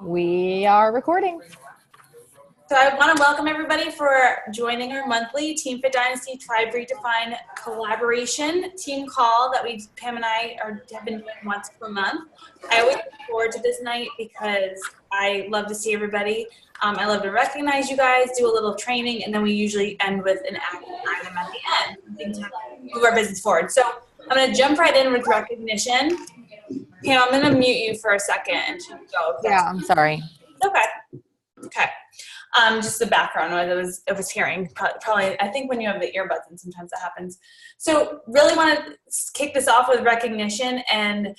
We are recording. So I want to welcome everybody for joining our monthly Team Fit Dynasty Tribe Redefine collaboration team call that Pam and I have been doing once per month. I always look forward to this night because I love to see everybody. I love to recognize you guys, do a little training, and then we usually end with an action item at the end. Things to move our business forward. So I'm going to jump right in with recognition. Pam, I'm going to mute you for a second and go. Yeah, I'm sorry. Okay. Just the background noise I was hearing. Probably, I think when you have the earbuds in, sometimes that happens. So really want to kick this off with recognition and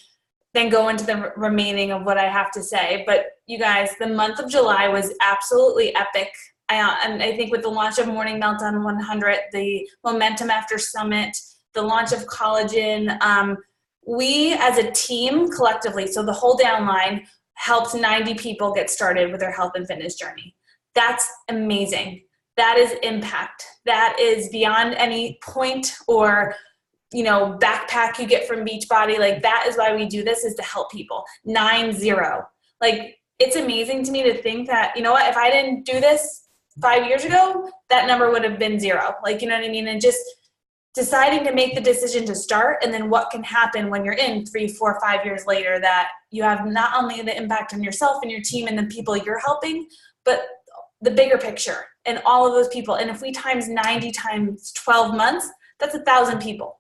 then go into the remaining of what I have to say. But you guys, the month of July was absolutely epic. And I think with the launch of Morning Meltdown 100, the Momentum After Summit, the launch of Collagen, we as a team collectively, so the whole downline, helped 90 people get started with their health and fitness journey. That's amazing. That is impact. That is beyond any point or, backpack you get from Beachbody. Like, that is why we do this, is to help people. 9-0. Like, it's amazing to me to think that, if I didn't do this 5 years ago, that number would have been 0. Like, you know what I mean? And just deciding to make the decision to start, and then what can happen when you're in 3, 4, 5 years later, that you have not only the impact on yourself and your team and the people you're helping, but the bigger picture and all of those people. And if we times 90 times 12 months, that's 1,000 people.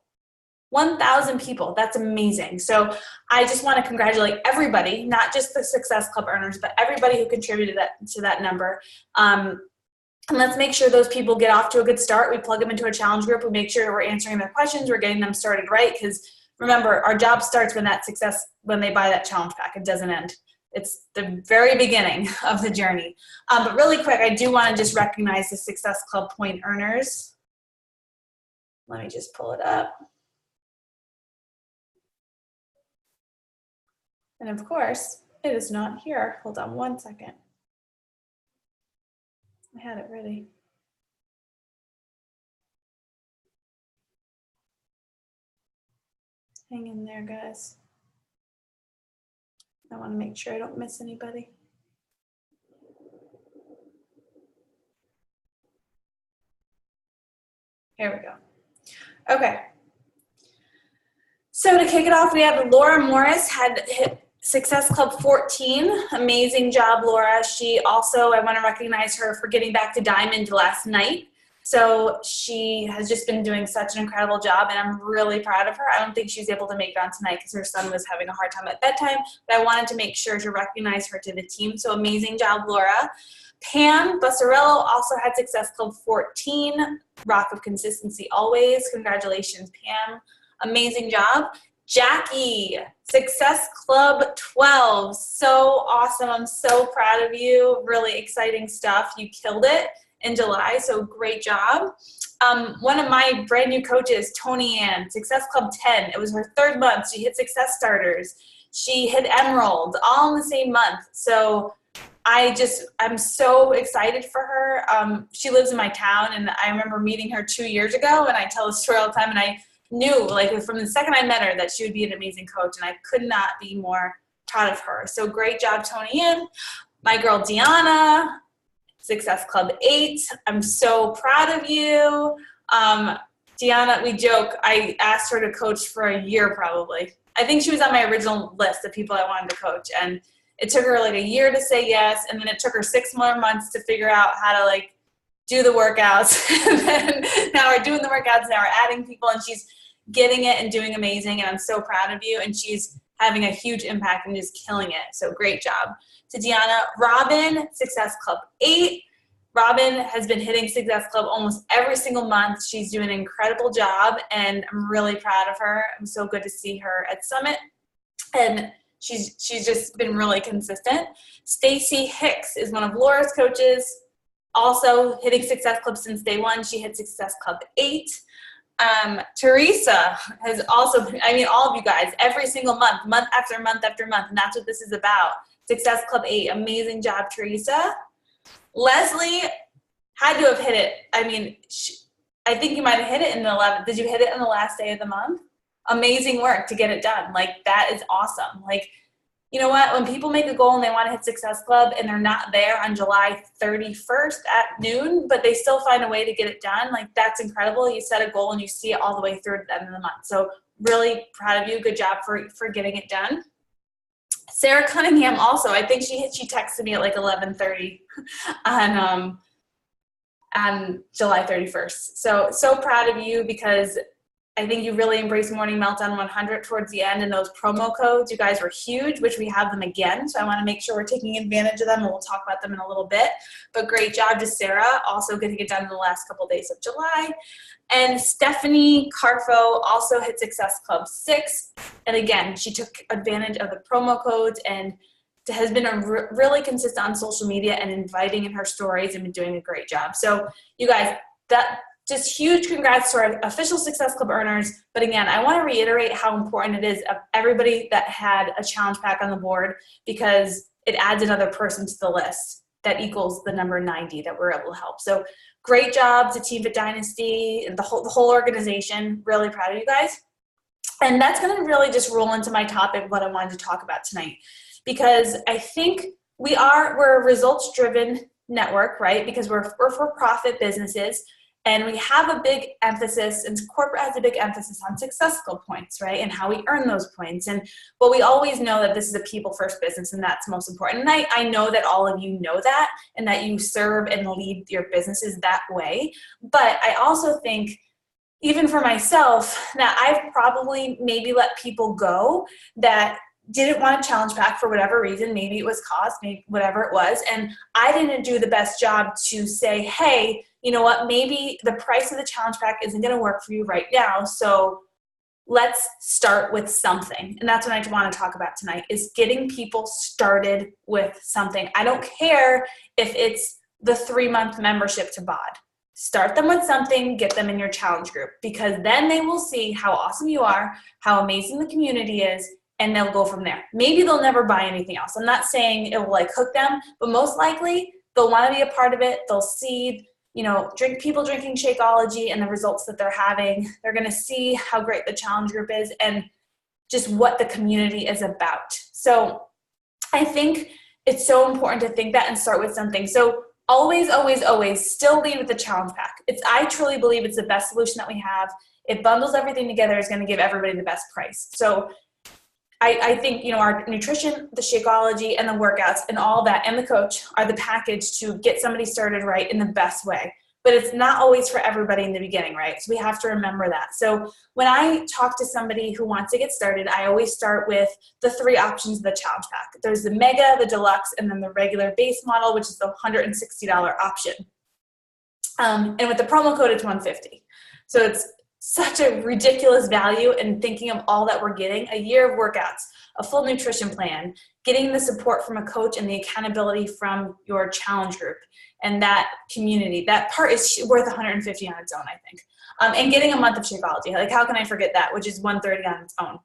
1,000 people. That's amazing. So I just want to congratulate everybody, not just the Success Club earners, but everybody who contributed to that number. And let's make sure those people get off to a good start. We plug them into a challenge group. We make sure we're answering their questions. We're getting them started right. Because remember, our job starts when they buy that challenge pack. It doesn't end. It's the very beginning of the journey. But really quick, I do want to just recognize the Success Club point earners. Let me just pull it up. And of course, it is not here. Hold on one second. I had it ready. Hang in there, guys. I want to make sure I don't miss anybody. Here we go. Okay. So to kick it off, we have Laura Morris had hit Success Club 14. Amazing job, Laura. She also, I want to recognize her for getting back to Diamond last night. So she has just been doing such an incredible job, and I'm really proud of her. I don't think she's able to make it on tonight because her son was having a hard time at bedtime, but I wanted to make sure to recognize her to the team. So amazing job, Laura. Pam Bussarello also had Success Club 14, Rock of Consistency always. Congratulations, Pam. Amazing job. Jackie, Success Club 12. So awesome. I'm so proud of you. Really exciting stuff. You killed it in July, so great job. One of my brand new coaches, Tony Ann, Success Club 10. It was her 3rd month. She hit Success Starters. She hit Emerald, all in the same month. So I'm so excited for her. She lives in my town, and I remember meeting her 2 years ago, and I tell the story all the time, and I knew, like, from the second I met her, that she would be an amazing coach, and I could not be more proud of her. So great job, Tony Ann. My girl, Deanna, Success Club 8. I'm so proud of you. Deanna, we joke, I asked her to coach for a year probably. I think she was on my original list of people I wanted to coach, and it took her like a year to say yes, and then it took her 6 more months to figure out how to do the workouts. And then now we're doing the workouts, now we're adding people, and she's getting it and doing amazing, and I'm so proud of you, and she's having a huge impact and just killing it. So great job to Deanna. Robin, Success Club 8. Robin has been hitting Success Club almost every single month. She's doing an incredible job, and I'm really proud of her. I'm so good to see her at Summit, and she's just been really consistent. Stacy Hicks is one of Laura's coaches, also hitting Success Club since day 1. She hit Success Club 8. Teresa has also, all of you guys, every single month, month after month after month, and that's what this is about. Success Club 8. Amazing job, Teresa. Leslie had to have hit it. I think you might have hit it in the 11th. Did you hit it on the last day of the month? Amazing work to get it done. That is awesome. you know what, when people make a goal and they want to hit Success Club and they're not there on July 31st at noon, but they still find a way to get it done, like that's incredible. You set a goal and you see it all the way through to the end of the month. So really proud of you. Good job for getting it done. Sarah Cunningham also, I think she texted me at like 11:30 on July 31st. So proud of you, because I think you really embraced Morning Meltdown 100 towards the end, and those promo codes, you guys were huge, which we have them again. So I want to make sure we're taking advantage of them, and we'll talk about them in a little bit. But great job to Sarah, also getting it done in the last couple of days of July. And Stephanie Carfo also hit Success Club 6. And again, she took advantage of the promo codes and has been really consistent on social media and inviting in her stories and been doing a great job. So you guys, that just huge congrats to our official Success Club earners. But again, I want to reiterate how important it is of everybody that had a challenge pack on the board, because it adds another person to the list that equals the number 90 that we're able to help. So great job to Team Fit Dynasty, the whole organization. Really proud of you guys. And that's going to really just roll into my topic, what I wanted to talk about tonight, because I think we're a results-driven network, right? Because we're for-profit businesses, and we have a big emphasis, and corporate has a big emphasis on Success Club points, right? And how we earn those points. And well, we always know that this is a people-first business, and that's most important. And I know that all of you know that, and that you serve and lead your businesses that way. But I also think, even for myself, that I've probably maybe let people go that didn't want a challenge pack for whatever reason. Maybe it was cost, maybe whatever it was. And I didn't do the best job to say, hey, you know what, maybe the price of the challenge pack isn't going to work for you right now. So let's start with something. And that's what I want to talk about tonight, is getting people started with something. I don't care if it's the 3-month membership to BOD. Start them with something, get them in your challenge group, because then they will see how awesome you are, how amazing the community is, and they'll go from there. Maybe they'll never buy anything else. I'm not saying it will like hook them, but most likely they'll want to be a part of it. They'll see, people drinking Shakeology and the results that they're having. They're going to see how great the challenge group is and just what the community is about. So I think it's so important to think that and start with something. So always, always, always still lead with the challenge pack. I truly believe it's the best solution that we have. It bundles everything together. It's going to give everybody the best price. So I think, our nutrition, the Shakeology, and the workouts and all that, and the coach are the package to get somebody started right in the best way. But it's not always for everybody in the beginning, right? So we have to remember that. So when I talk to somebody who wants to get started, I always start with the 3 options of the challenge pack. There's the mega, the deluxe, and then the regular base model, which is the $160 option. And with the promo code, it's $150. So it's such a ridiculous value, and thinking of all that we're getting: a year of workouts, a full nutrition plan, getting the support from a coach, and the accountability from your challenge group and that community. That part is worth $150 on its own, I think. And getting a month of Shakeology, like how can I forget that, which is $130 on its own.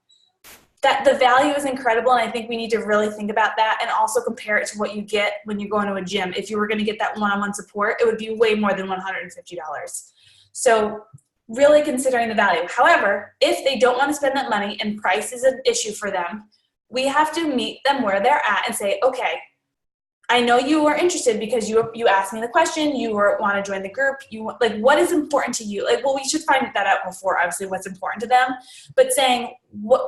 That the value is incredible, and I think we need to really think about that and also compare it to what you get when you go into a gym. If you were going to get that one-on-one support, it would be way more than $150. So really considering the value. However, if they don't want to spend that money and price is an issue for them, we have to meet them where they're at and say, okay, I know you are interested because you asked me the question, you want to join the group, what is important to you? We should find that out before, obviously, what's important to them. But saying,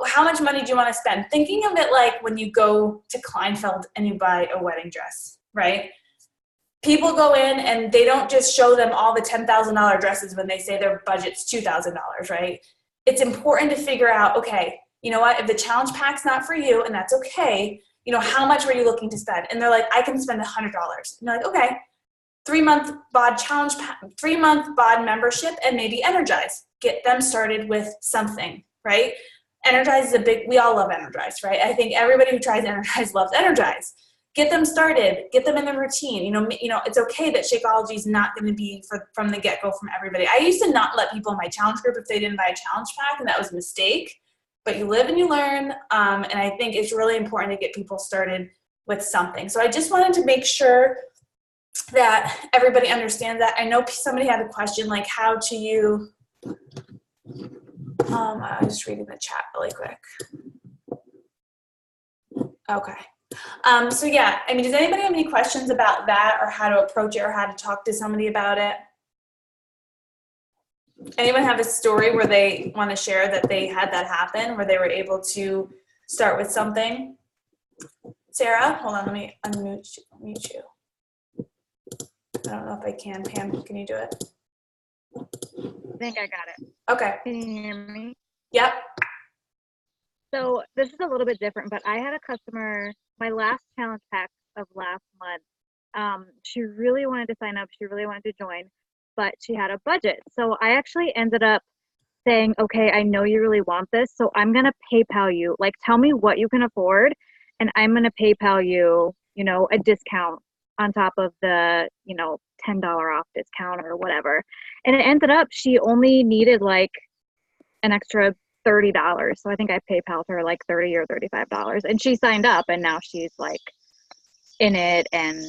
how much money do you want to spend? Thinking of it like when you go to Kleinfeld and you buy a wedding dress, right? People go in and they don't just show them all the $10,000 dresses when they say their budget's $2,000, right? It's important to figure out, okay, you know what, if the challenge pack's not for you, and that's okay, how much were you looking to spend? And they're like, I can spend $100. And you're like, okay, 3-month BOD challenge, 3-month BOD membership, and maybe Energize. Get them started with something, right? Energize is we all love Energize, right? I think everybody who tries Energize loves Energize. Get them started, get them in the routine. It's okay that Shakeology is not going to be from the get-go from everybody. I used to not let people in my challenge group if they didn't buy a challenge pack, and that was a mistake. But you live and you learn, and I think it's really important to get people started with something. So I just wanted to make sure that everybody understands that. I know somebody had a question like how to you, I'm just reading the chat really quick. Okay. So yeah, I mean, does anybody have any questions about that or how to approach it or how to talk to somebody about it? Anyone have a story where they want to share that they had that happen, where they were able to start with something? Sarah, hold on, let me unmute you. I don't know if I can. Pam, can you do it? I think I got it. Okay. Can you hear me? Yep. So this is a little bit different, but I had a customer, my last challenge pack of last month. She really wanted to sign up. She really wanted to join, but she had a budget. So I actually ended up saying, okay, I know you really want this, so I'm going to PayPal you. Like, tell me what you can afford, and I'm going to PayPal you, a discount on top of the, $10 off discount or whatever. And it ended up she only needed like an extra $30. So I think I PayPal'd her like $30 or $35. And she signed up, and now she's like in it and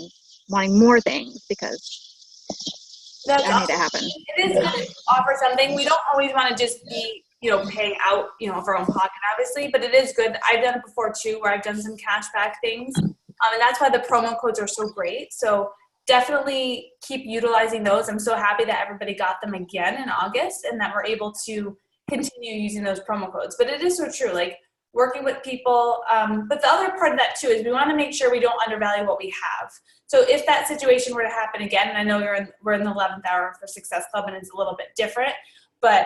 wanting more things because That's I need awesome. to happen. It is good to offer something. We don't always want to just be, paying out, of our own pocket, obviously, but it is good. I've done it before too, where I've done some cashback things. And that's why the promo codes are so great. So definitely keep utilizing those. I'm so happy that everybody got them again in August and that we're able to continue using those promo codes. But it is so true, like working with people. But the other part of that too is we want to make sure we don't undervalue what we have. So if that situation were to happen again, and I know we're in the 11th hour for Success Club and it's a little bit different, but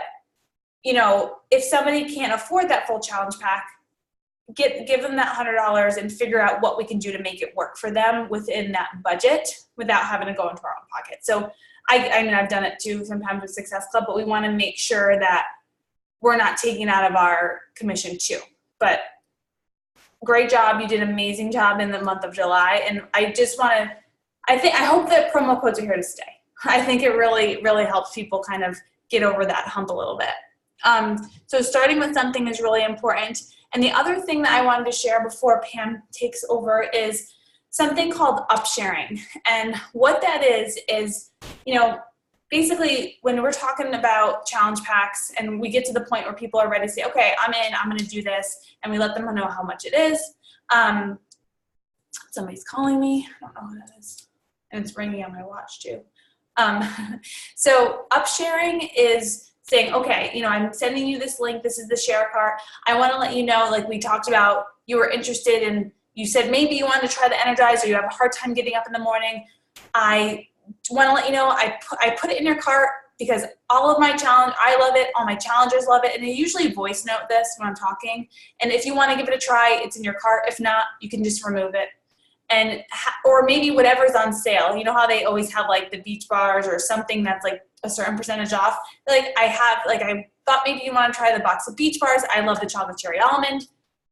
if somebody can't afford that full challenge pack, give them that $100 and figure out what we can do to make it work for them within that budget without having to go into our own pocket. So I mean, I've done it too sometimes with Success Club, but we want to make sure that we're not taking out of our commission too. But great job. You did an amazing job in the month of July. And I just want to, I hope that promo codes are here to stay. I think it really, really helps people kind of get over that hump a little bit. So starting with something is really important. And the other thing that I wanted to share before Pam takes over is something called upsharing. And what that is, basically when we're talking about challenge packs and we get to the point where people are ready to say, okay, I'm in, I'm going to do this. And we let them know how much it is. Somebody's calling me. I don't know who that is. And it's ringing on my watch too. So upsharing is saying, okay, I'm sending you this link. This is the share cart. I want to let you know, like we talked about, you were interested in, you said maybe you wanted to try the Energize or you have a hard time getting up in the morning. I want to let you know I put it in your cart because all of my challenge, I love it. All my challengers love it. And I usually voice note this when I'm talking. And if you want to give it a try, it's in your cart. If not, you can just remove it. And or maybe whatever's on sale. You know how they always have like the beach bars or something that's like a certain percentage off. I thought maybe you want to try the box of beach bars. I love the chocolate cherry almond.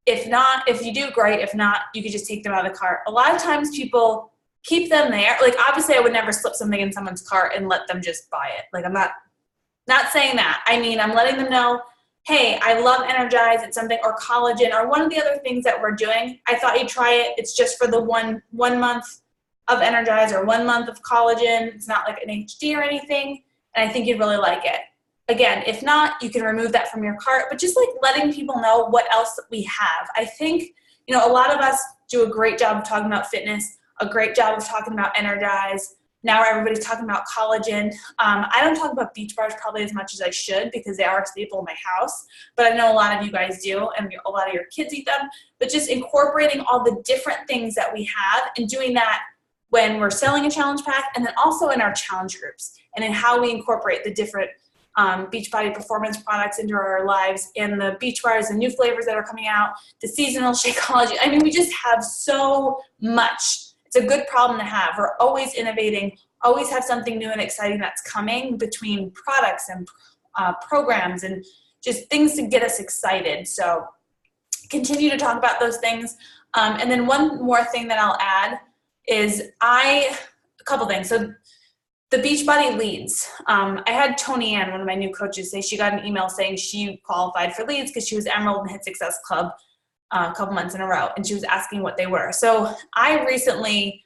If not, if you do, great. If not, you could just take them out of the cart. A lot of times people keep them there. Like obviously I would never slip something in someone's cart and let them just buy it. Like I'm not saying that. I mean, I'm letting them know, hey, I love Energize. It's something, or collagen, or one of the other things that we're doing. I thought you'd try it. It's just for the one month of Energize or 1 month of collagen. It's not like an HD or anything. And I think you'd really like it. Again, if not, you can remove that from your cart, but just like letting people know what else we have. I think, a lot of us do a great job of talking about fitness, a great job of talking about Energize. Now everybody's talking about collagen. I don't talk about beach bars probably as much as I should because they are a staple in my house, but I know a lot of you guys do and a lot of your kids eat them, but just incorporating all the different things that we have and doing that when we're selling a challenge pack and then also in our challenge groups and in how we incorporate the different Beachbody performance products into our lives and the beach bars and new flavors that are coming out, the seasonal Shakeology. I mean, we just have so much. It's a good problem to have. We're always innovating, always have something new and exciting that's coming between products and programs and just things to get us excited. So continue to talk about those things. And then one more thing that I'll add is a couple things. So the Beachbody leads. I had Tony Ann, one of my new coaches, say she got an email saying she qualified for leads because she was Emerald and Hit Success Club a couple months in a row, and she was asking what they were. So I recently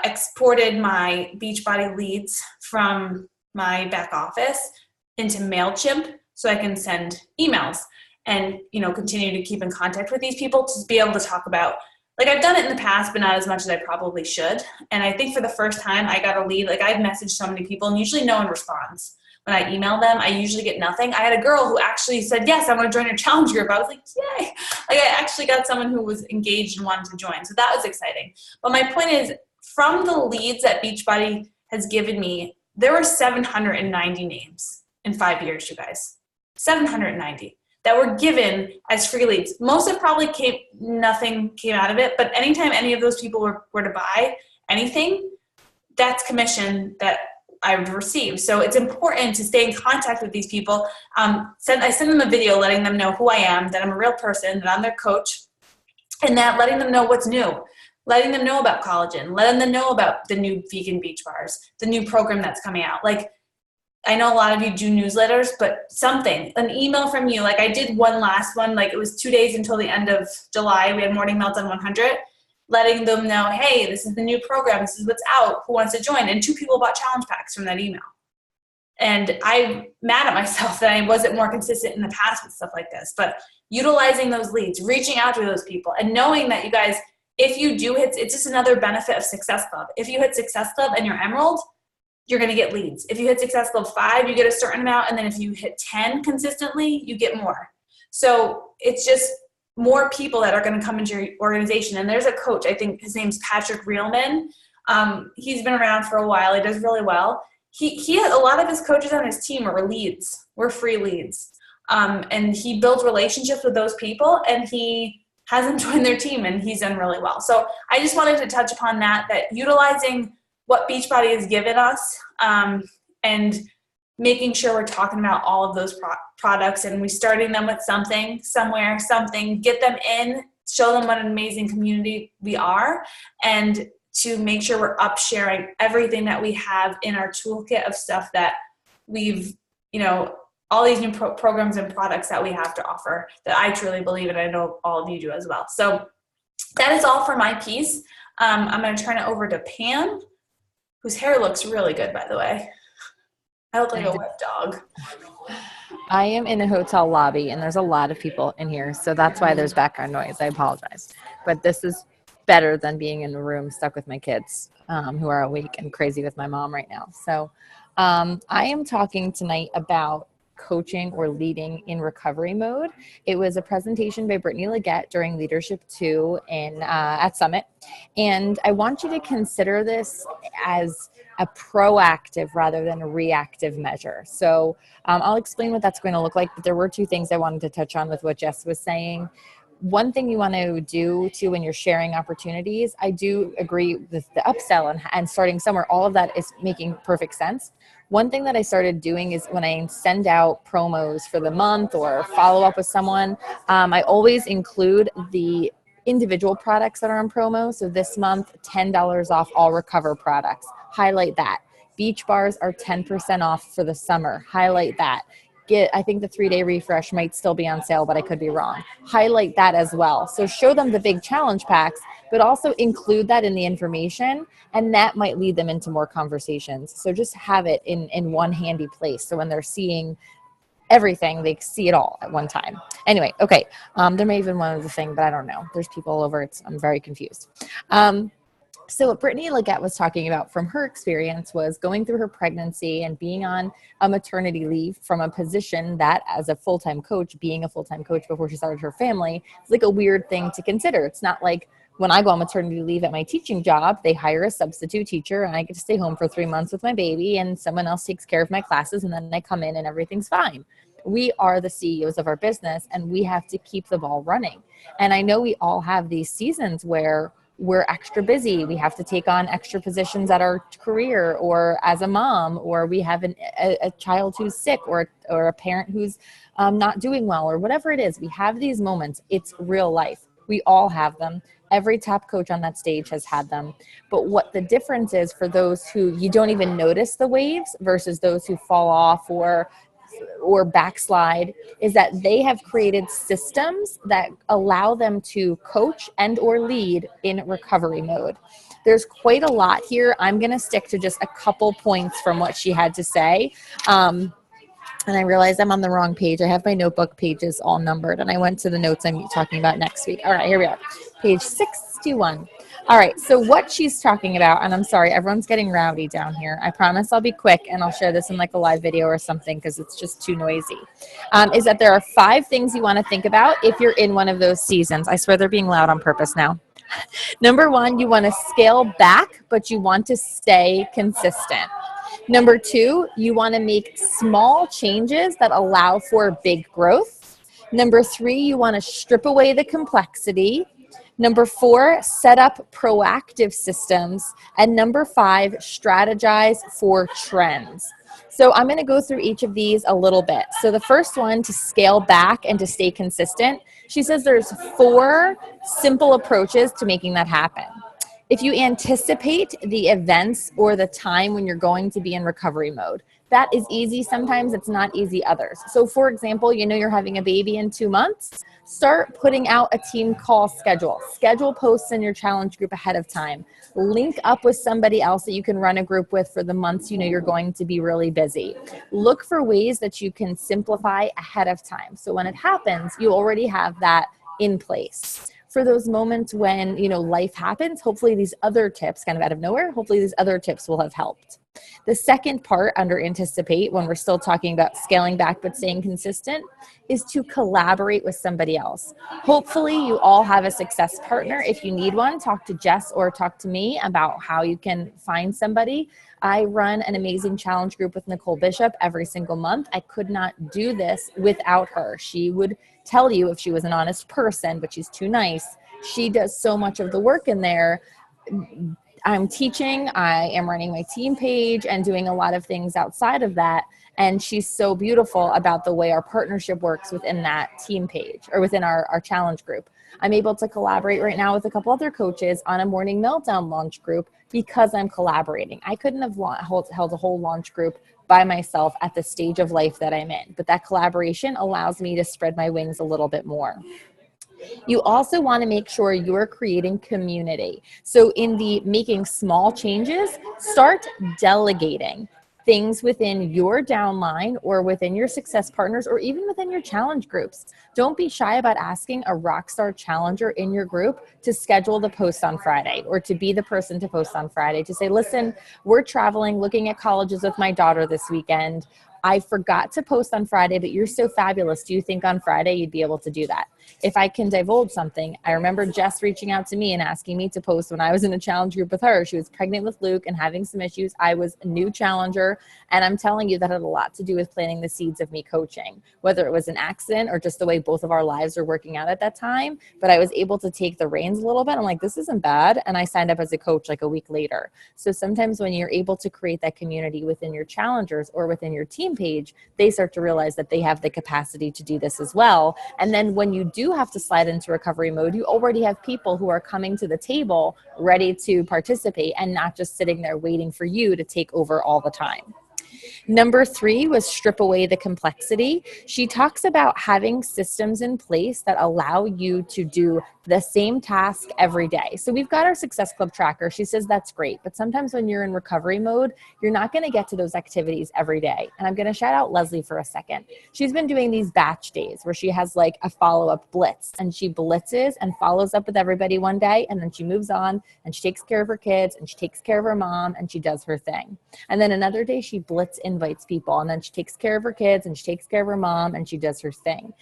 exported my Beachbody leads from my back office into MailChimp so I can send emails. and, continue to keep in contact with these people to be able to talk about, like, I've done it in the past, but not as much as I probably should. And I think for the first time I got a lead, like, I've messaged so many people and usually no one responds. When I email them, I usually get nothing. I had a girl who actually said, yes, I want to join your challenge group. I was like, yay. Like, I actually got someone who was engaged and wanted to join. So that was exciting. But my point is, from the leads that Beachbody has given me, there were 790 names in 5 years, you guys. 790 that were given as free leads. Most of nothing came out of it, but anytime any of those people were to buy anything, that's commission that I would receive. So it's important to stay in contact with these people. I send them a video letting them know who I am, that I'm a real person, that I'm their coach, and that letting them know what's new, letting them know about collagen, letting them know about the new vegan beach bars, the new program that's coming out. Like, I know a lot of you do newsletters, but an email from you. Like, I did one last one, like, it was 2 days until the end of July. We had Morning Meltdown 100, letting them know, hey, this is the new program. This is what's out. Who wants to join? And 2 people bought challenge packs from that email. And I'm mad at myself that I wasn't more consistent in the past with stuff like this. But utilizing those leads, reaching out to those people, and knowing that, you guys, if you do hit, it's just another benefit of Success Club. If you hit Success Club and you're Emerald, you're going to get leads. If you hit Success Club 5, you get a certain amount. And then if you hit 10 consistently, you get more. So it's just more people that are going to come into your organization. And there's a coach, I think his name's Patrick Reelman. He's been around for a while. He does really well. He has a lot of his coaches on his team are leads. We're free leads. And he builds relationships with those people, and he has them join their team, and he's done really well. So I just wanted to touch upon that utilizing what Beachbody has given us, and making sure we're talking about all of those products, and we're starting them with something, somewhere, something, get them in, show them what an amazing community we are, and to make sure we're up sharing everything that we have in our toolkit of stuff that we've, all these new programs and products that we have to offer that I truly believe, and I know all of you do as well. So that is all for my piece. I'm going to turn it over to Pam, whose hair looks really good, by the way. I look like a wet dog. I am in a hotel lobby, and there's a lot of people in here, so that's why there's background noise. I apologize. But this is better than being in a room stuck with my kids, who are awake and crazy with my mom right now. So I am talking tonight about coaching or leading in recovery mode. It was a presentation by Brittany Leggett during Leadership 2 at Summit. And I want you to consider this as a proactive rather than a reactive measure. So I'll explain what that's going to look like, but there were 2 things I wanted to touch on with what Jess was saying. One thing you want to do too when you're sharing opportunities, I do agree with the upsell and starting somewhere. All of that is making perfect sense. One thing that I started doing is when I send out promos for the month or follow up with someone, I always include the individual products that are on promo. So this month, $10 off all Recover products. Highlight that. Beach bars are 10% off for the summer. Highlight that. I think the 3-day refresh might still be on sale, but I could be wrong. Highlight that as well. So show them the big challenge packs, but also include that in the information, and that might lead them into more conversations. So just have it in one handy place. So when they're seeing everything, they see it all at one time. Anyway, okay. There may have been one other thing, but I don't know. There's people all over. I'm very confused. So what Brittany Leggett was talking about from her experience was going through her pregnancy and being on a maternity leave from a position that, as a full-time coach, being a full-time coach before she started her family, is like a weird thing to consider. It's not like when I go on maternity leave at my teaching job, they hire a substitute teacher and I get to stay home for 3 months with my baby and someone else takes care of my classes and then I come in and everything's fine. We are the CEOs of our business and we have to keep the ball running. And I know we all have these seasons where we're extra busy. We have to take on extra positions at our career or as a mom, or we have a child who's sick or a parent who's not doing well or whatever it is. We have these moments. It's real life. We all have them. Every top coach on that stage has had them. But what the difference is for those who you don't even notice the waves versus those who fall off or backslide is that they have created systems that allow them to coach and or lead in recovery mode. There's quite a lot here. I'm going to stick to just a couple points from what she had to say. And I realized I'm on the wrong page. I have my notebook pages all numbered, and I went to the notes I'm talking about next week. All right, here we are. Page 61. All right, so what she's talking about, and I'm sorry, everyone's getting rowdy down here. I promise I'll be quick, and I'll share this in like a live video or something because it's just too noisy, is that there are 5 things you want to think about if you're in one of those seasons. I swear they're being loud on purpose now. Number 1, you want to scale back, but you want to stay consistent. Number 2, you want to make small changes that allow for big growth. Number 3, you want to strip away the complexity. Number 4, set up proactive systems. And number 5, strategize for trends. So I'm going to go through each of these a little bit. So the first one, to scale back and to stay consistent, she says there's 4 simple approaches to making that happen. If you anticipate the events or the time when you're going to be in recovery mode, that is easy. Sometimes it's not easy others. So for example, you know you're having a baby in 2 months, start putting out a team call schedule. Schedule posts in your challenge group ahead of time. Link up with somebody else that you can run a group with for the months you know you're going to be really busy. Look for ways that you can simplify ahead of time. So when it happens, you already have that in place. For those moments when, you know, life happens, hopefully these other tips kind of out of nowhere, hopefully these other tips will have helped. The second part under anticipate, when we're still talking about scaling back but staying consistent, is to collaborate with somebody else. Hopefully you all have a success partner. If you need one, talk to Jess or talk to me about how you can find somebody. I run an amazing challenge group with Nicole Bishop every single month. I could not do this without her. She would tell you if she was an honest person, but she's too nice. She does so much of the work in there. I'm teaching, I am running my team page and doing a lot of things outside of that. And she's so beautiful about the way our partnership works within that team page or within our challenge group. I'm able to collaborate right now with a couple other coaches on a morning meltdown launch group because I'm collaborating. I couldn't have held a whole launch group by myself at the stage of life that I'm in, but that collaboration allows me to spread my wings a little bit more. You also want to make sure you're creating community. So in the making small changes, start delegating things within your downline or within your success partners or even within your challenge groups. Don't be shy about asking a rockstar challenger in your group to schedule the post on Friday or to be the person to post on Friday, to say, listen, we're traveling, looking at colleges with my daughter this weekend. I forgot to post on Friday, but you're so fabulous. Do you think on Friday you'd be able to do that? If I can divulge something, I remember Jess reaching out to me and asking me to post when I was in a challenge group with her. She was pregnant with Luke and having some issues. I was a new challenger. And I'm telling you, that had a lot to do with planting the seeds of me coaching, whether it was an accident or just the way both of our lives were working out at that time. But I was able to take the reins a little bit. I'm like, this isn't bad. And I signed up as a coach like a week later. So sometimes when you're able to create that community within your challengers or within your team page, they start to realize that they have the capacity to do this as well. And then when you do have to slide into recovery mode, you already have people who are coming to the table ready to participate and not just sitting there waiting for you to take over all the time. Number 3 was strip away the complexity. She talks about having systems in place that allow you to do the same task every day. So we've got our Success Club tracker. She says that's great, but sometimes when you're in recovery mode, you're not going to get to those activities every day. And I'm going to shout out Leslie for a second. She's been doing these batch days where she has like a follow-up blitz, and she blitzes and follows up with everybody one day, and then she moves on and she takes care of her kids and she takes care of her mom and she does her thing. And then another day she blitz invites people, and then she takes care of her kids and she takes care of her mom and she does her thing.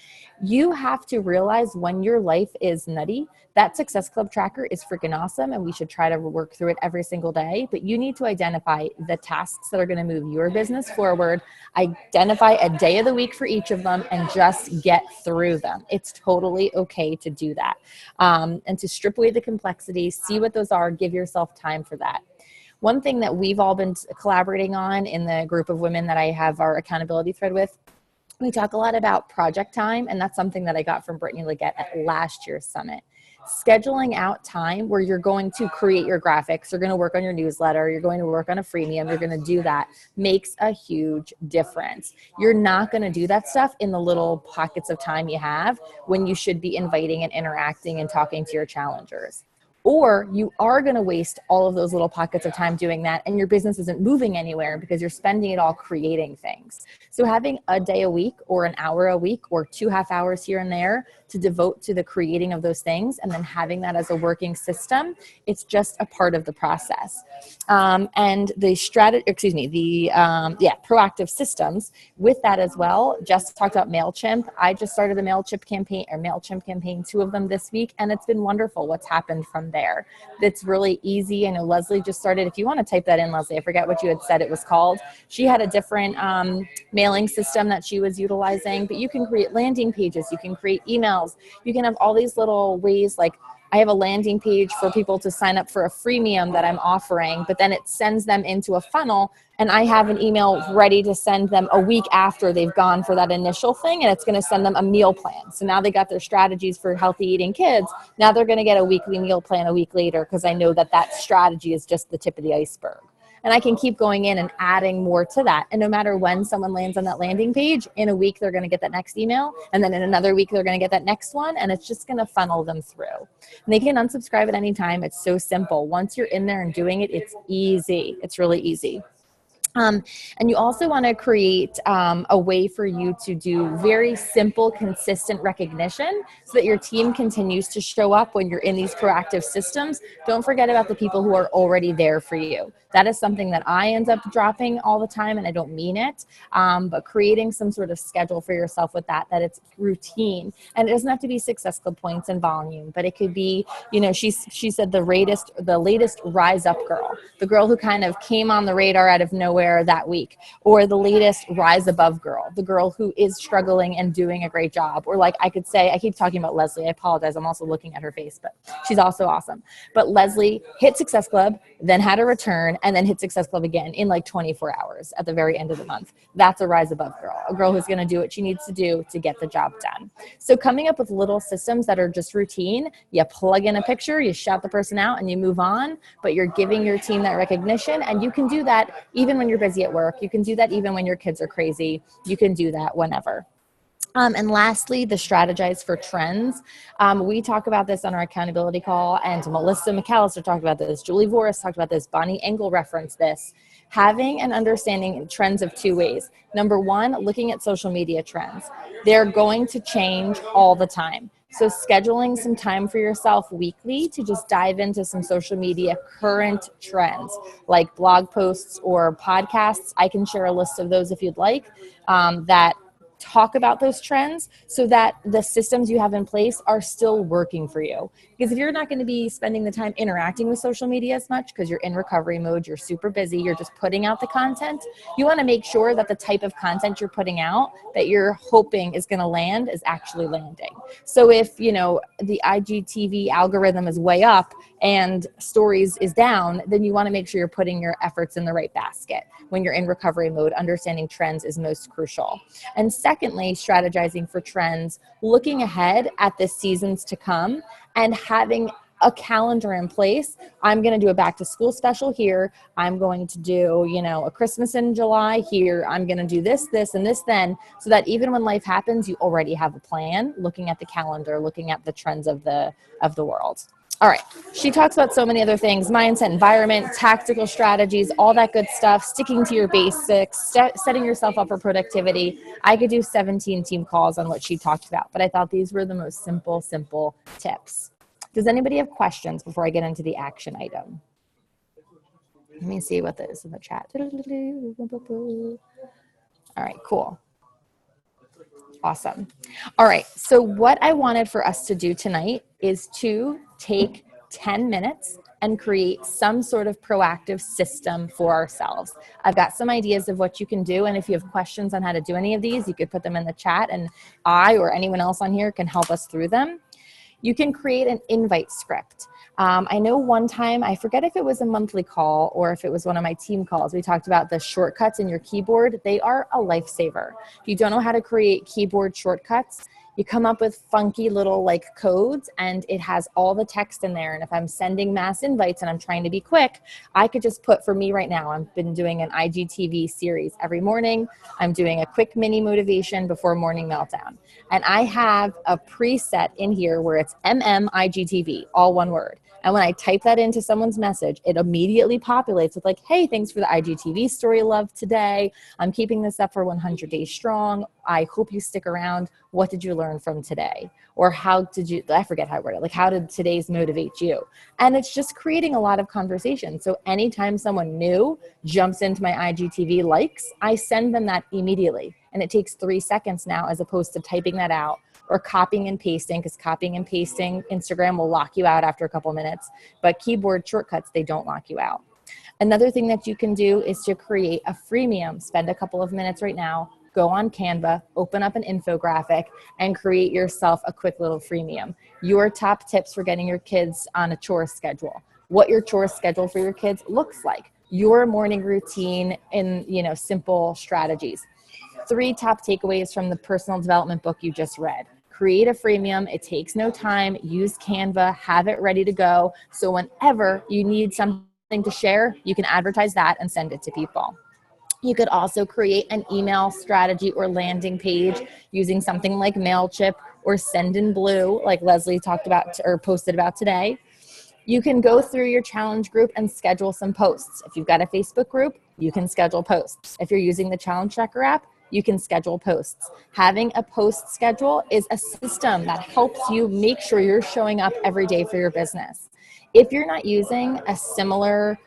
You have to realize when your life is nutty, that Success Club tracker is freaking awesome, and we should try to work through it every single day. But you need to identify the tasks that are going to move your business forward, identify a day of the week for each of them, and just get through them. It's totally okay to do that. And to strip away the complexity, see what those are, give yourself time for that. One thing that we've all been collaborating on in the group of women that I have our accountability thread with, we talk a lot about project time, and that's something that I got from Brittany Leggett at last year's summit. Scheduling out time where you're going to create your graphics, you're going to work on your newsletter, you're going to work on a freemium, you're going to do that, makes a huge difference. You're not going to do that stuff in the little pockets of time you have when you should be inviting and interacting and talking to your challengers. Or you are going to waste all of those little pockets of time doing that, and your business isn't moving anywhere because you're spending it all creating things. So having a day a week or an hour a week or 2 half hours here and there to devote to the creating of those things, and then having that as a working system, it's just a part of the process. And the proactive systems with that as well. Jess talked about MailChimp. I just started a MailChimp campaign, 2 of them this week, and it's been wonderful what's happened from there. It's really easy. I know Leslie just started. If you want to type that in, Leslie, I forget what you had said it was called. She had a different mailing system that she was utilizing, but you can create landing pages, you can create emails, you can have all these little ways. Like, I have a landing page for people to sign up for a freemium that I'm offering, but then it sends them into a funnel, and I have an email ready to send them a week after they've gone for that initial thing, and it's going to send them a meal plan. So now they got their strategies for healthy eating kids. Now they're going to get a weekly meal plan a week later, because I know that that strategy is just the tip of the iceberg. And I can keep going in and adding more to that. And no matter when someone lands on that landing page, in a week, they're going to get that next email. And then in another week, they're going to get that next one. And it's just going to funnel them through. And they can unsubscribe at any time. It's so simple. Once you're in there and doing it, it's easy. It's really easy. And you also want to create a way for you to do very simple, consistent recognition so that your team continues to show up when you're in these proactive systems. Don't forget about the people who are already there for you. That is something that I end up dropping all the time, and I don't mean it, but creating some sort of schedule for yourself with that it's routine. And it doesn't have to be Success Club points and volume, but it could be, she said the latest rise up girl, the girl who kind of came on the radar out of nowhere that week, or the latest rise above girl, the girl who is struggling and doing a great job. Or like I could say, I keep talking about Leslie, I apologize, I'm also looking at her face, but she's also awesome. But Leslie hit Success Club, then had a return, and then hit Success Club again in like 24 hours at the very end of the month. That's a rise above girl, a girl who's going to do what she needs to do to get the job done. So coming up with little systems that are just routine, you plug in a picture, you shout the person out, and you move on, but you're giving your team that recognition. And you can do that even when you're busy at work. You can do that even when your kids are crazy. You can do that whenever. And lastly, the strategize for trends. We talk about this on our accountability call, and Melissa McAllister talked about this. Julie Voris talked about this. Bonnie Engel referenced this. Having an understanding trends of 2 ways. Number 1, looking at social media trends. They're going to change all the time. So scheduling some time for yourself weekly to just dive into some social media current trends, like blog posts or podcasts. I can share a list of those if you'd like, that talk about those trends so that the systems you have in place are still working for you. Because if you're not going to be spending the time interacting with social media as much because you're in recovery mode, you're super busy, you're just putting out the content, you want to make sure that the type of content you're putting out that you're hoping is going to land is actually landing. So if, the IGTV algorithm is way up and stories is down, then you want to make sure you're putting your efforts in the right basket. When you're in recovery mode, understanding trends is most crucial. And secondly, strategizing for trends, looking ahead at the seasons to come and having a calendar in place. I'm going to do a back to school special here. I'm going to do, a Christmas in July here. I'm going to do this, and this then, so that even when life happens, you already have a plan, looking at the calendar, looking at the trends of the world. All right. She talks about so many other things: mindset, environment, tactical strategies, all that good stuff, sticking to your basics, setting yourself up for productivity. I could do 17 team calls on what she talked about, but I thought these were the most simple tips. Does anybody have questions before I get into the action item? Let me see what this is in the chat. All right, cool. Awesome. All right. So what I wanted for us to do tonight is to take 10 minutes and create some sort of proactive system for ourselves. I've got some ideas of what you can do. And if you have questions on how to do any of these, you could put them in the chat and I or anyone else on here can help us through them. You can create an invite script. I know one time, I forget if it was a monthly call or if it was one of my team calls, we talked about the shortcuts in your keyboard. They are a lifesaver. If you don't know how to create keyboard shortcuts, you come up with funky little codes and it has all the text in there. And if I'm sending mass invites and I'm trying to be quick, I could just put, for me right now, I've been doing an IGTV series every morning. I'm doing a quick mini motivation before morning meltdown. And I have a preset in here where it's IGTV, all one word. And when I type that into someone's message, it immediately populates with like, hey, thanks for the IGTV story love today. I'm keeping this up for 100 days strong. I hope you stick around. What did you learn from today? Or how did you, I forget how I worded it, like how did today's motivate you? And it's just creating a lot of conversation. So anytime someone new jumps into my IGTV likes, I send them that immediately. And it takes 3 seconds now as opposed to typing that out or copying and pasting, because copying and pasting, Instagram will lock you out after a couple minutes, but keyboard shortcuts, they don't lock you out. Another thing that you can do is to create a freemium. Spend a couple of minutes right now, go on Canva, open up an infographic, and create yourself a quick little freemium. Your top tips for getting your kids on a chore schedule. What your chore schedule for your kids looks like. Your morning routine in, simple strategies. 3 top takeaways from the personal development book you just read. Create a freemium. It takes no time. Use Canva. Have it ready to go. So whenever you need something to share, you can advertise that and send it to people. You could also create an email strategy or landing page using something like MailChimp or Sendinblue, like Leslie talked about or posted about today. You can go through your challenge group and schedule some posts. If you've got a Facebook group, you can schedule posts. If you're using the Challenge Tracker app, you can schedule posts. Having a post schedule is a system that helps you make sure you're showing up every day for your business. If you're not using a similar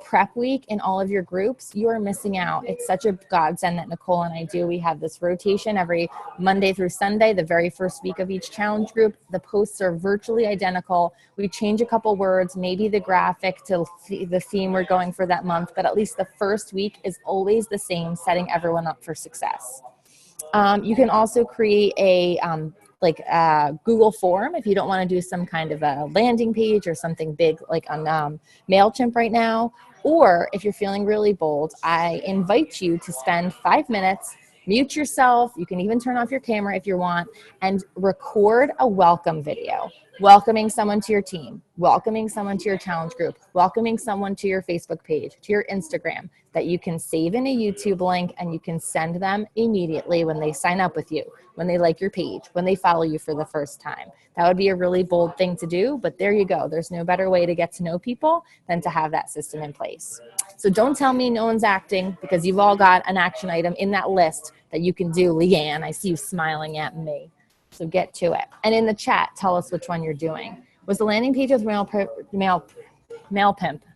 prep week in all of your groups, you are missing out. It's such a godsend that Nicole and I do. We have this rotation every Monday through Sunday, the very first week of each challenge group. The posts are virtually identical. We change a couple words, maybe the graphic to the theme we're going for that month, but at least the first week is always the same, setting everyone up for success. You can also create a Google form if you don't want to do some kind of a landing page or something big like on MailChimp right now. Or if you're feeling really bold, I invite you to spend 5 minutes, mute yourself. You can even turn off your camera if you want, and record a welcome video. Welcoming someone to your team, welcoming someone to your challenge group, welcoming someone to your Facebook page, to your Instagram, that you can save in a YouTube link and you can send them immediately when they sign up with you, when they like your page, when they follow you for the first time. That would be a really bold thing to do, but there you go. There's no better way to get to know people than to have that system in place. So don't tell me no one's acting, because you've all got an action item in that list that you can do. Leanne, I see you smiling at me. So get to it. And in the chat, tell us which one you're doing. Was the landing page with MailPimp?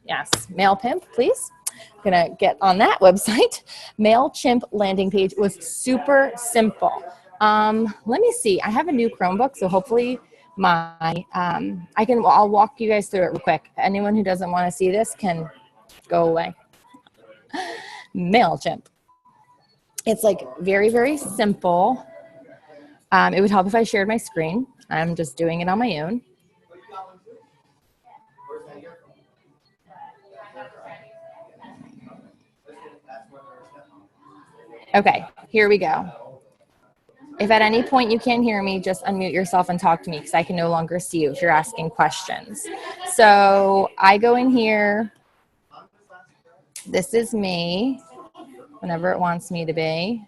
Yes, MailPimp, please. I'm going to get on that website. MailChimp landing page was super simple. Let me see. I have a new Chromebook, so hopefully I'll walk you guys through it real quick. Anyone who doesn't want to see this can go away. MailChimp. It's like very, very simple. It would help if I shared my screen. I'm just doing it on my own. Okay, here we go. If at any point you can't hear me, just unmute yourself and talk to me, because I can no longer see you if you're asking questions. So I go in here. This is me, whenever it wants me to be.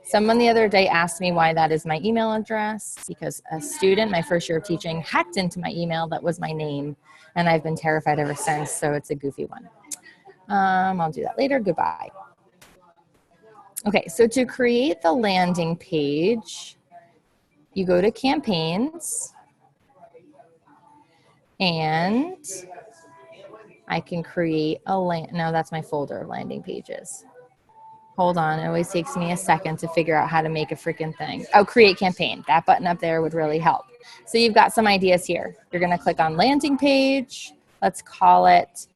Someone the other day asked me why that is my email address, because a student, my first year of teaching, hacked into my email that was my name, and I've been terrified ever since, so it's a goofy one. I'll do that later. Goodbye. Okay, so to create the landing page, you go to campaigns, and I can create a no, that's my folder of landing pages. Hold on, it always takes me a second to figure out how to make a freaking thing. Oh, create campaign. That button up there would really help. So you've got some ideas here. You're gonna click on landing page. Let's call it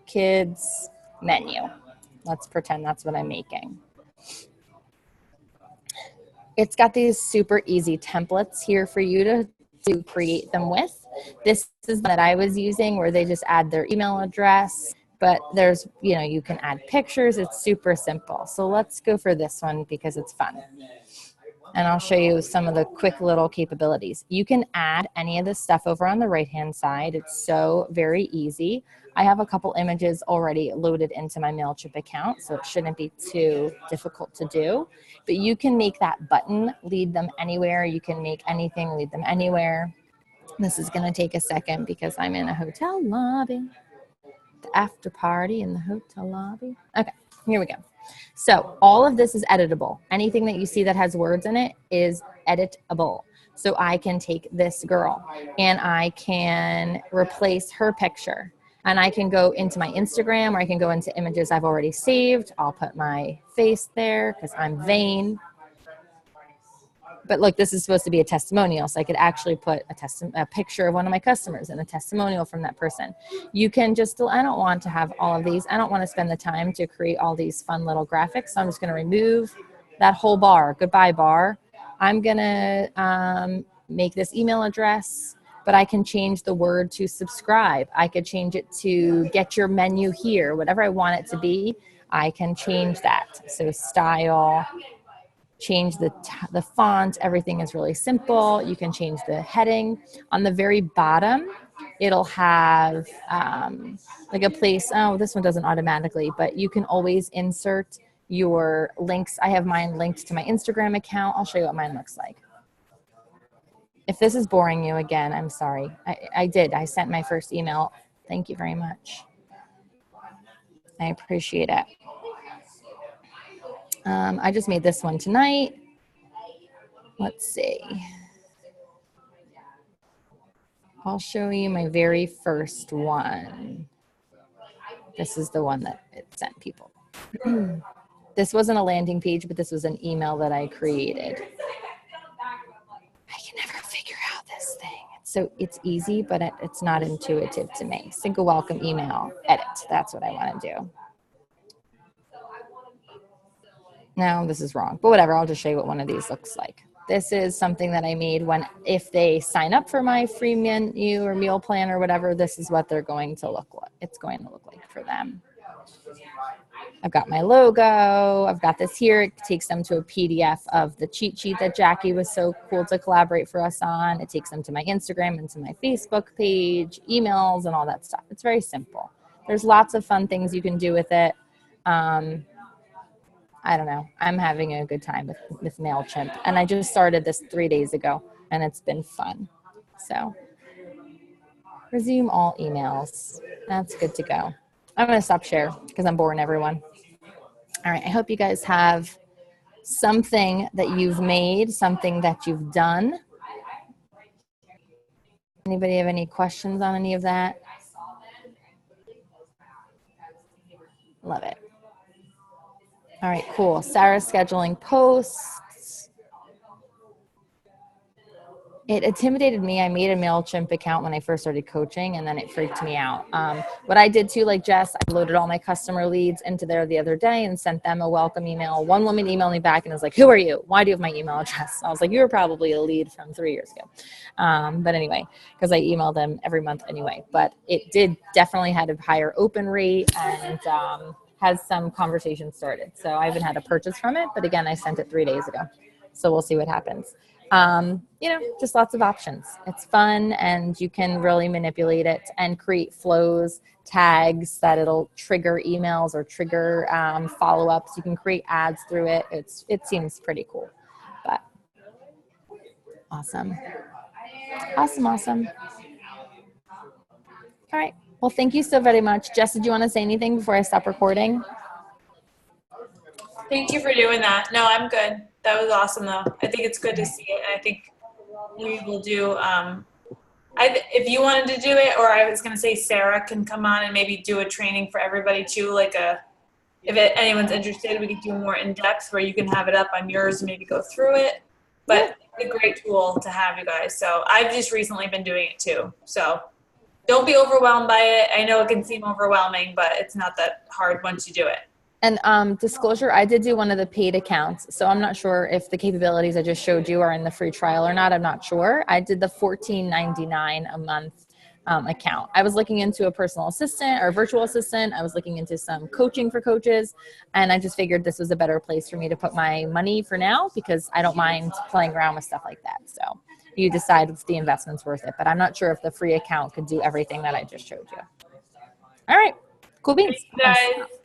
kids menu. Let's pretend that's what I'm making. It's got these super easy templates here for you to create them with. This is that I was using where they just add their email address. But there's, you can add pictures. It's super simple. So let's go for this one because it's fun. And I'll show you some of the quick little capabilities. You can add any of this stuff over on the right-hand side. It's so very easy. I have a couple images already loaded into my MailChimp account, so it shouldn't be too difficult to do. But you can make that button lead them anywhere. You can make anything lead them anywhere. This is going to take a second because I'm in a hotel lobby. The after party in the hotel lobby. Okay, here we go. So all of this is editable. Anything that you see that has words in it is editable. So I can take this girl and I can replace her picture. And I can go into my Instagram, or I can go into images I've already saved. I'll put my face there because I'm vain. But look, this is supposed to be a testimonial, so I could actually put a picture of one of my customers and a testimonial from that person. You can just, I don't want to have all of these. I don't want to spend the time to create all these fun little graphics, so I'm just going to remove that whole bar. Goodbye, bar. I'm going to make this email address, but I can change the word to subscribe. I could change it to get your menu here. Whatever I want it to be, I can change that. So style, change the font. Everything is really simple. You can change the heading. On the very bottom, it'll have like a place. Oh, this one doesn't automatically, but you can always insert your links. I have mine linked to my Instagram account. I'll show you what mine looks like. If this is boring you again, I'm sorry. I sent my first email. Thank you very much. I appreciate it. I just made this one tonight. Let's see. I'll show you my very first one. This is the one that it sent people. This wasn't a landing page, but this was an email that I created. I can never figure out this thing. It's easy, but it's not intuitive to me. Single welcome email, edit. That's what I want to do. No, this is wrong, but whatever. I'll just show you what one of these looks like. This is something that I made if they sign up for my free menu or meal plan or whatever, this is what they're going to look like. It's going to look like for them. I've got my logo. I've got this here. It takes them to a PDF of the cheat sheet that Jackie was so cool to collaborate for us on. It takes them to my Instagram and to my Facebook page, emails, and all that stuff. It's very simple. There's lots of fun things you can do with it. I don't know. I'm having a good time with MailChimp. And I just started this 3 days ago, and it's been fun. So resume all emails. That's good to go. I'm going to stop share because I'm boring everyone. All right. I hope you guys have something that you've made, something that you've done. Anybody have any questions on any of that? Love it. All right, cool. Sarah's scheduling posts. It intimidated me. I made a MailChimp account when I first started coaching, and then it freaked me out. What I did too, like Jess, I loaded all my customer leads into there the other day and sent them a welcome email. One woman emailed me back and was like, "Who are you? Why do you have my email address?" I was like, "You were probably a lead from 3 years ago." But anyway, because I email them every month anyway. But it did definitely had a higher open rate and has some conversations started. So I haven't had a purchase from it, but again, I sent it 3 days ago. So we'll see what happens. Just lots of options. It's fun, and you can really manipulate it and create flows, tags that it'll trigger emails or trigger follow-ups. You can create ads through it. It seems pretty cool, but awesome. Awesome. All right. Well, thank you so very much. Jess, did you want to say anything before I stop recording? Thank you for doing that. No, I'm good. That was awesome, though. I think it's good to see it. I think we will do, if you wanted to do it, or I was going to say Sarah can come on and maybe do a training for everybody too, if anyone's interested, we could do more in-depth where you can have it up on yours and maybe go through it. But it's a great tool to have, you guys. So I've just recently been doing it too. So don't be overwhelmed by it. I know it can seem overwhelming, but it's not that hard once you do it. And disclosure, I did do one of the paid accounts. So I'm not sure if the capabilities I just showed you are in the free trial or not. I'm not sure. I did the $14.99 a month account. I was looking into a personal assistant or virtual assistant. I was looking into some coaching for coaches, and I just figured this was a better place for me to put my money for now, because I don't mind playing around with stuff like that. So you decide if the investment's worth it, but I'm not sure if the free account could do everything that I just showed you. All right, cool beans. Thanks, guys.